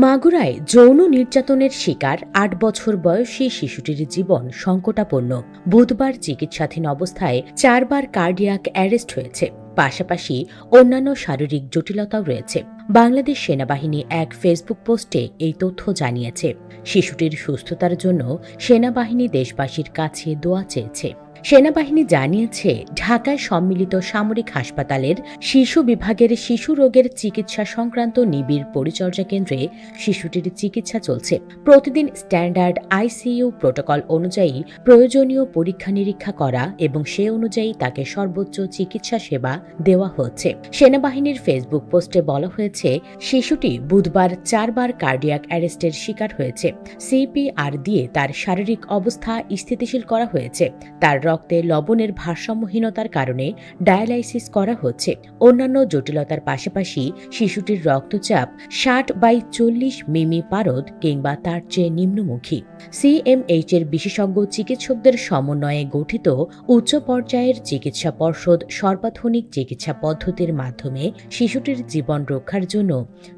মাগুরায় যৌন নির্যাতনের শিকার ৮ বছর বয়সী শিশুটির জীবন সংকটাপন্ন। বুধবার চিকিৎসাধীন অবস্থায় ৪ বার কার্ডিয়াক অ্যারেস্ট হয়েছে। পাশাপাশি অন্যান্য শারীরিক জটিলতাও রয়েছে। বাংলাদেশ সেনাবাহিনী এক ফেসবুক পোস্টে এই তথ্য জানিয়েছে। শিশুটির সুস্থতার জন্য সেনাবাহিনী দেশবাসীর কাছে দোয়া চেয়েছে। সেনাবাহিনী জানিয়েছে, ঢাকায় সম্মিলিত সামরিক হাসপাতালের শিশু বিভাগের শিশু রোগের চিকিৎসা সংক্রান্ত নিবিড় পরিচর্যা কেন্দ্রে শিশুটির চিকিৎসা চলছে। প্রতিদিন স্ট্যান্ডার্ড আইসিইউ প্রোটোকল অনুযায়ী প্রয়োজনীয় পরীক্ষা নিরীক্ষা করা এবং সে অনুযায়ী তাকে সর্বোচ্চ চিকিৎসা সেবা দেওয়া হচ্ছে। সেনাবাহিনীর ফেসবুক পোস্টে বলা হয়েছে, শিশুটি বুধবার ৪ বার কার্ডিয়াক অ্যারেস্টের শিকার হয়েছে। সিপিআর দিয়ে তার শারীরিক অবস্থা স্থিতিশীল করা হয়েছে। তার রক্তে লবণের ভারসাম্যহীনতার কারণে ডায়ালাইসিস করা হচ্ছে। অন্যান্য জটিলতার পাশাপাশি শিশুটির রক্তচাপ ৬০/৪০ মিমি পারদ কিংবা তার চেয়ে নিম্নমুখী। সিএমএইচ এর বিশেষজ্ঞ চিকিৎসকদের সমন্বয়ে গঠিত উচ্চ পর্যায়ের চিকিৎসা পর্ষদ সর্বাধুনিক চিকিৎসা পদ্ধতির মাধ্যমে শিশুটির জীবন রক্ষার জন্য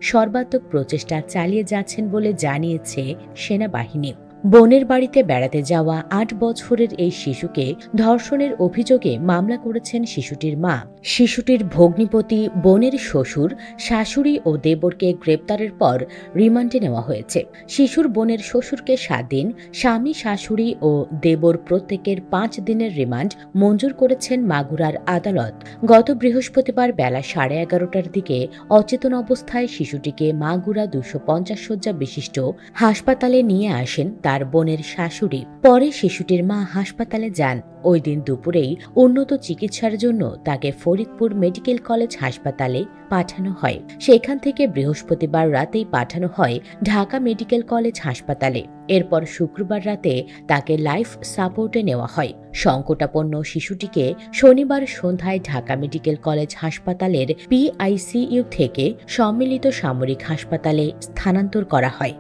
সর্বাত্মক প্রচেষ্টা চালিয়ে যাচ্ছেন বলে জানিয়েছে সেনাবাহিনী। বোনের বাড়িতে বেড়াতে যাওয়া ৮ বছরের এই শিশুকে ধর্ষণের অভিযোগে মামলা করেছেন শিশুটির মা। শিশুটির ভগ্নিপতি, বোনের শ্বশুর, শাশুড়ি ও দেবরকে গ্রেপ্তারের পর রিমান্ডে নেওয়া হয়েছে। শিশুর বোনের শ্বশুরকে ৭ দিন, স্বামী, শাশুড়ি ও দেবর প্রত্যেকের ৫ দিনের রিমান্ড মঞ্জুর করেছেন মাগুরার আদালত। গত বৃহস্পতিবার বেলা 11:30টার দিকে অচেতন অবস্থায় শিশুটিকে মাগুরা ২৫০ শয্যা বিশিষ্ট হাসপাতালে নিয়ে আসেন তার বোনের শাশুড়ি। পরে শিশুটির মা হাসপাতালে যান। ওই দিন দুপুরেই উন্নত চিকিৎসার জন্য তাকে ফরিদপুর মেডিকেল কলেজ হাসপাতালে পাঠানো হয়। সেখান থেকে বৃহস্পতিবার রাতেই পাঠানো হয় ঢাকা মেডিকেল কলেজ হাসপাতালে। এরপর শুক্রবার রাতে তাকে লাইফ সাপোর্টে নেওয়া হয়। সংকটাপন্ন শিশুটিকে শনিবার সন্ধ্যায় ঢাকা মেডিকেল কলেজ হাসপাতালের পিআইসিইউ থেকে সম্মিলিত সামরিক হাসপাতালে স্থানান্তর করা হয়।